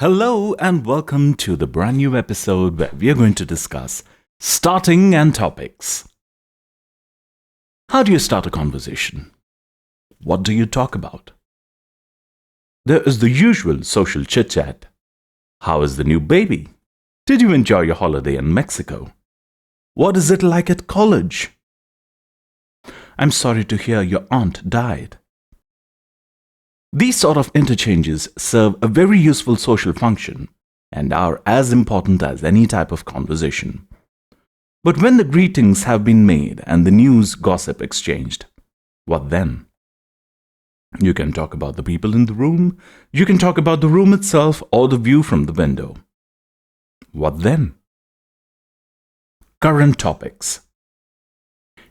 Hello and welcome to the brand new episode where we are going to discuss starting and topics. How do you start a conversation? What do you talk about? There is the usual social chit-chat. How is the new baby? Did you enjoy your holiday in Mexico? What is it like at college? I'm sorry to hear your aunt died. These sort of interchanges serve a very useful social function and are as important as any type of conversation. But when the greetings have been made and the news gossip exchanged, what then? You can talk about the people in the room, you can talk about the room itself or the view from the window. What then? Current topics.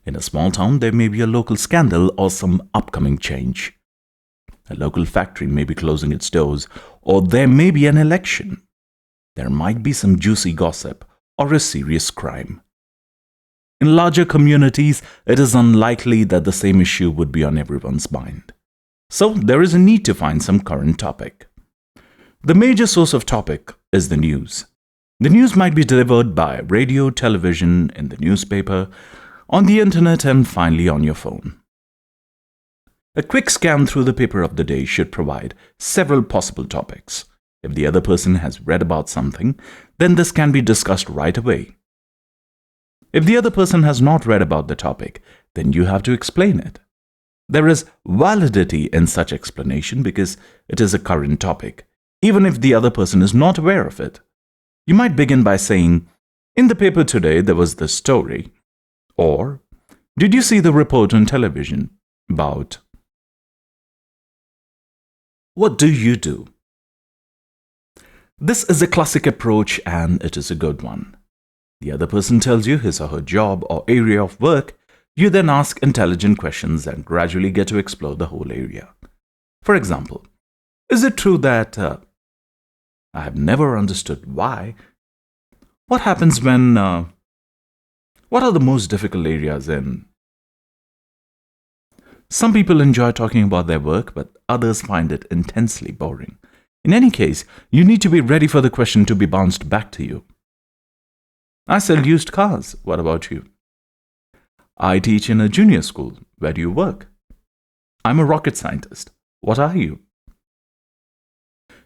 In a small town, there may be a local scandal or some upcoming change. A local factory may be closing its doors, or there may be an election. There might be some juicy gossip or a serious crime. In larger communities, it is unlikely that the same issue would be on everyone's mind. So there is a need to find some current topic. The major source of topic is the news. The news might be delivered by radio, television, in the newspaper, on the internet, and finally on your phone. A quick scan through the paper of the day should provide several possible topics. If the other person has read about something, then this can be discussed right away. If the other person has not read about the topic, then you have to explain it. There is validity in such explanation because it is a current topic, even if the other person is not aware of it. You might begin by saying, "In the paper today there was this story," or "Did you see the report on television about..." What do you do? This is a classic approach and it is a good one. The other person tells you his or her job or area of work. You then ask intelligent questions and gradually get to explore the whole area. For example, is it true that I have never understood why? What happens when... what are the most difficult areas in... Some people enjoy talking about their work, but others find it intensely boring. In any case, you need to be ready for the question to be bounced back to you. I sell used cars. What about you? I teach in a junior school. Where do you work? I'm a rocket scientist. What are you?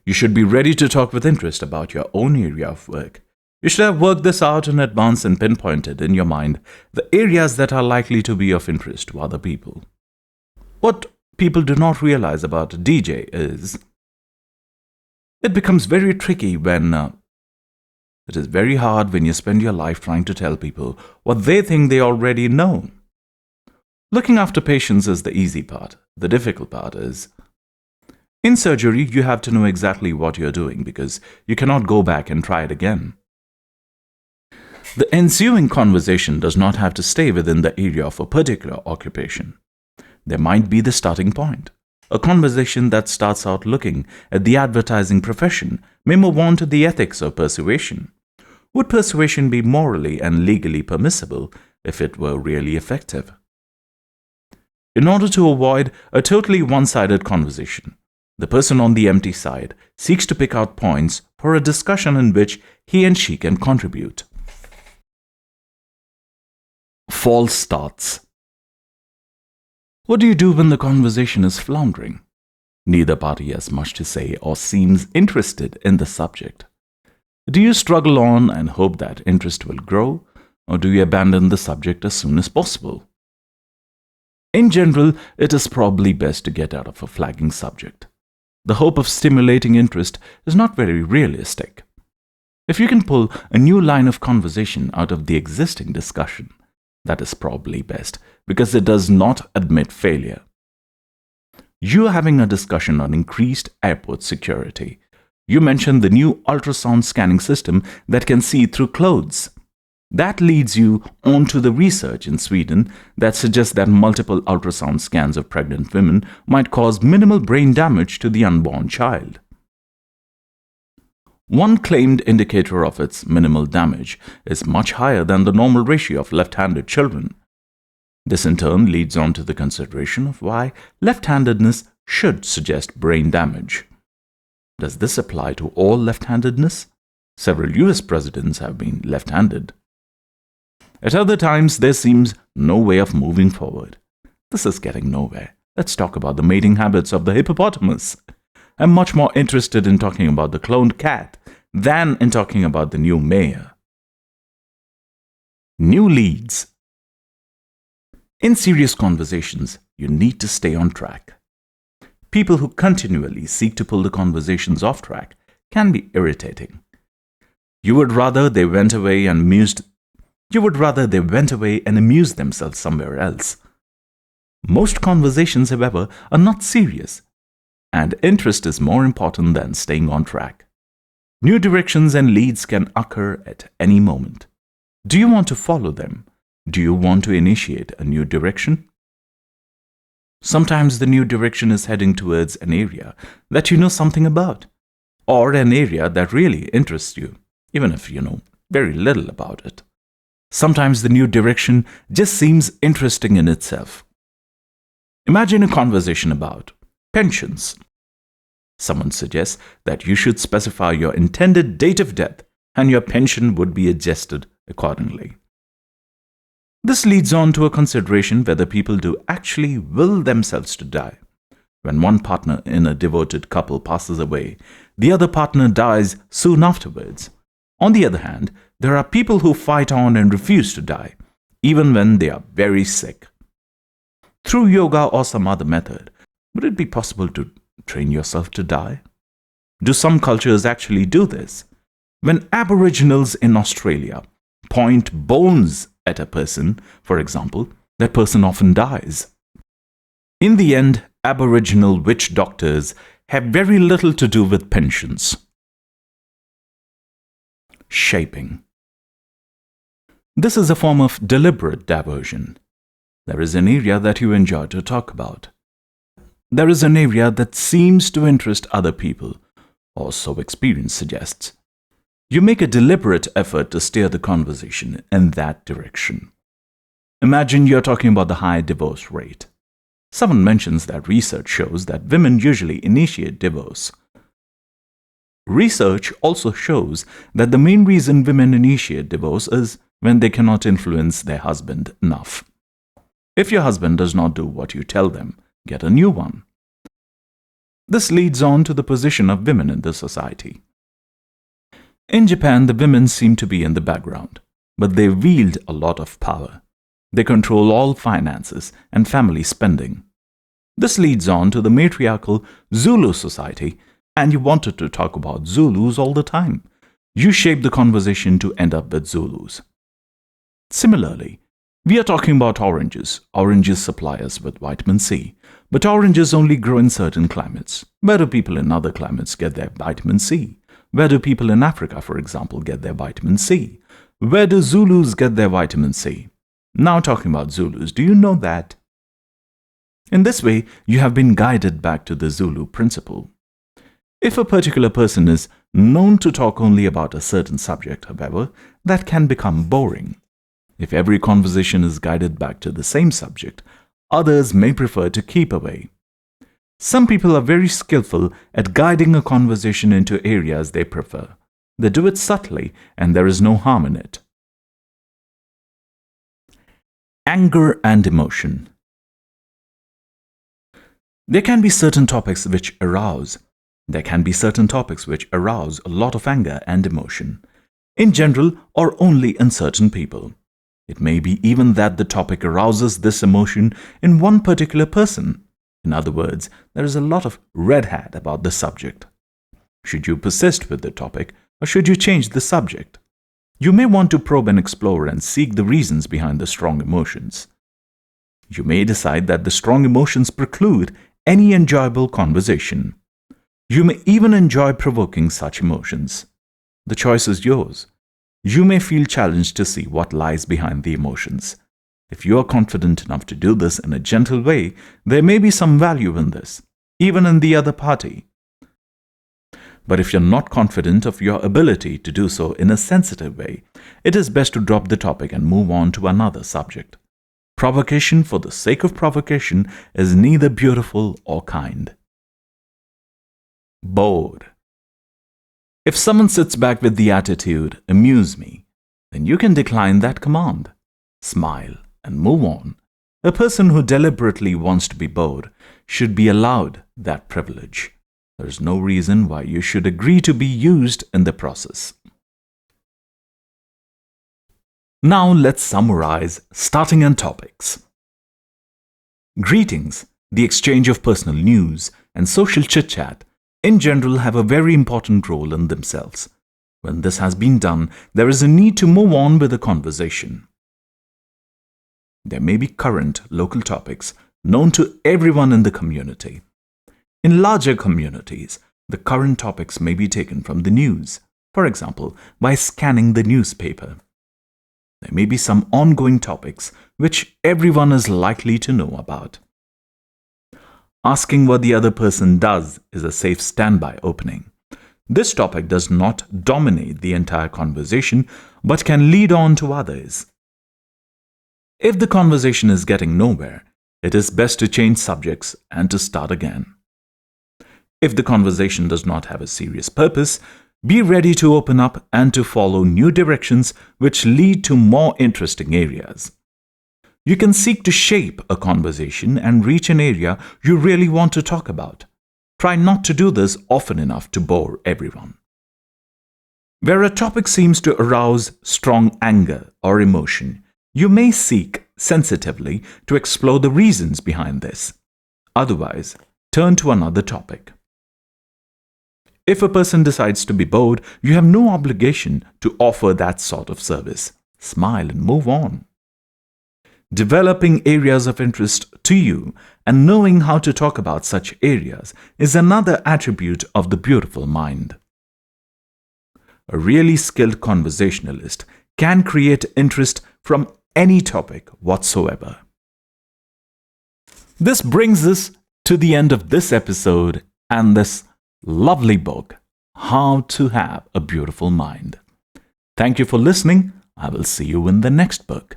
You should be ready to talk with interest about your own area of work. You should have worked this out in advance and pinpointed in your mind the areas that are likely to be of interest to other people. What people do not realize about a DJ is it becomes very tricky when it is very hard when you spend your life trying to tell people what they think they already know. Looking after patients is the easy part. The difficult part is in surgery, you have to know exactly what you're doing because you cannot go back and try it again. The ensuing conversation does not have to stay within the area of a particular occupation. There might be the starting point. A conversation that starts out looking at the advertising profession may move on to the ethics of persuasion. Would persuasion be morally and legally permissible if it were really effective? In order to avoid a totally one-sided conversation, the person on the empty side seeks to pick out points for a discussion in which he and she can contribute. False starts. What do you do when the conversation is floundering? Neither party has much to say or seems interested in the subject. Do you struggle on and hope that interest will grow, or do you abandon the subject as soon as possible? In general, it is probably best to get out of a flagging subject. The hope of stimulating interest is not very realistic. If you can pull a new line of conversation out of the existing discussion, that is probably best because it does not admit failure. You are having a discussion on increased airport security. You mentioned the new ultrasound scanning system that can see through clothes. That leads you on to the research in Sweden that suggests that multiple ultrasound scans of pregnant women might cause minimal brain damage to the unborn child. One claimed indicator of its minimal damage is much higher than the normal ratio of left-handed children. This in turn leads on to the consideration of why left-handedness should suggest brain damage. Does this apply to all left-handedness? Several US presidents have been left-handed. At other times, there seems no way of moving forward. This is getting nowhere. Let's talk about the mating habits of the hippopotamus. I'm much more interested in talking about the cloned cat than in talking about the new mayor. New leads. In serious conversations, you need to stay on track. People who continually seek to pull the conversations off track can be irritating. You would rather they went away and amused themselves somewhere else. Most conversations, however, are not serious, and interest is more important than staying on track. New directions and leads can occur at any moment. Do you want to follow them? Do you want to initiate a new direction? Sometimes the new direction is heading towards an area that you know something about, or an area that really interests you, even if you know very little about it. Sometimes the new direction just seems interesting in itself. Imagine a conversation about pensions. Someone suggests that you should specify your intended date of death and your pension would be adjusted accordingly. This leads on to a consideration whether people do actually will themselves to die. When one partner in a devoted couple passes away, the other partner dies soon afterwards. On the other hand, there are people who fight on and refuse to die, even when they are very sick. Through yoga or some other method, would it be possible to train yourself to die? Do some cultures actually do this? When Aboriginals in Australia point bones at a person, for example, that person often dies. In the end, Aboriginal witch doctors have very little to do with pensions. Shaping. This is a form of deliberate diversion. There is an area that you enjoy to talk about. There is an area that seems to interest other people, or so experience suggests. You make a deliberate effort to steer the conversation in that direction. Imagine you're talking about the high divorce rate. Someone mentions that research shows that women usually initiate divorce. Research also shows that the main reason women initiate divorce is when they cannot influence their husband enough. If your husband does not do what you tell them, get a new one. This leads on to the position of women in the society. In Japan, the women seem to be in the background, but they wield a lot of power. They control all finances and family spending. This leads on to the matriarchal Zulu society, and you wanted to talk about Zulus all the time. You shape the conversation to end up with Zulus. Similarly, we are talking about oranges. Oranges supply us with vitamin C, but oranges only grow in certain climates. Where do people in other climates get their vitamin C? Where do people in Africa, for example, get their vitamin C? Where do Zulus get their vitamin C? Now talking about Zulus, do you know that? In this way, you have been guided back to the Zulu principle. If a particular person is known to talk only about a certain subject, however, that can become boring. If every conversation is guided back to the same subject, others may prefer to keep away. Some people are very skillful at guiding a conversation into areas they prefer. They do it subtly, and there is no harm in it. Anger and emotion. There can be certain topics which arouse a lot of anger and emotion, in general or only in certain people. It may be even that the topic arouses this emotion in one particular person. In other words, there is a lot of red hat about the subject. Should you persist with the topic, or should you change the subject? You may want to probe and explore and seek the reasons behind the strong emotions. You may decide that the strong emotions preclude any enjoyable conversation. You may even enjoy provoking such emotions. The choice is yours. You may feel challenged to see what lies behind the emotions. If you are confident enough to do this in a gentle way, there may be some value in this, even in the other party. But if you're not confident of your ability to do so in a sensitive way, it is best to drop the topic and move on to another subject. Provocation for the sake of provocation is neither beautiful or kind. Bored. If someone sits back with the attitude, amuse me, then you can decline that command. Smile and move on. A person who deliberately wants to be bored should be allowed that privilege. There is no reason why you should agree to be used in the process. Now let's summarize, starting on topics. Greetings, the exchange of personal news, and social chit-chat in general have a very important role in themselves. When this has been done, there is a need to move on with the conversation. There may be current local topics known to everyone in the community. In larger communities, the current topics may be taken from the news, for example, by scanning the newspaper. There may be some ongoing topics which everyone is likely to know about. Asking what the other person does is a safe standby opening. This topic does not dominate the entire conversation, but can lead on to others. If the conversation is getting nowhere, it is best to change subjects and to start again. If the conversation does not have a serious purpose, be ready to open up and to follow new directions which lead to more interesting areas. You can seek to shape a conversation and reach an area you really want to talk about. Try not to do this often enough to bore everyone. Where a topic seems to arouse strong anger or emotion, you may seek sensitively to explore the reasons behind this. Otherwise, turn to another topic. If a person decides to be bored, you have no obligation to offer that sort of service. Smile and move on. Developing areas of interest to you and knowing how to talk about such areas is another attribute of the beautiful mind. A really skilled conversationalist can create interest from any topic whatsoever. This brings us to the end of this episode and this lovely book, How to Have a Beautiful Mind. Thank you for listening. I will see you in the next book.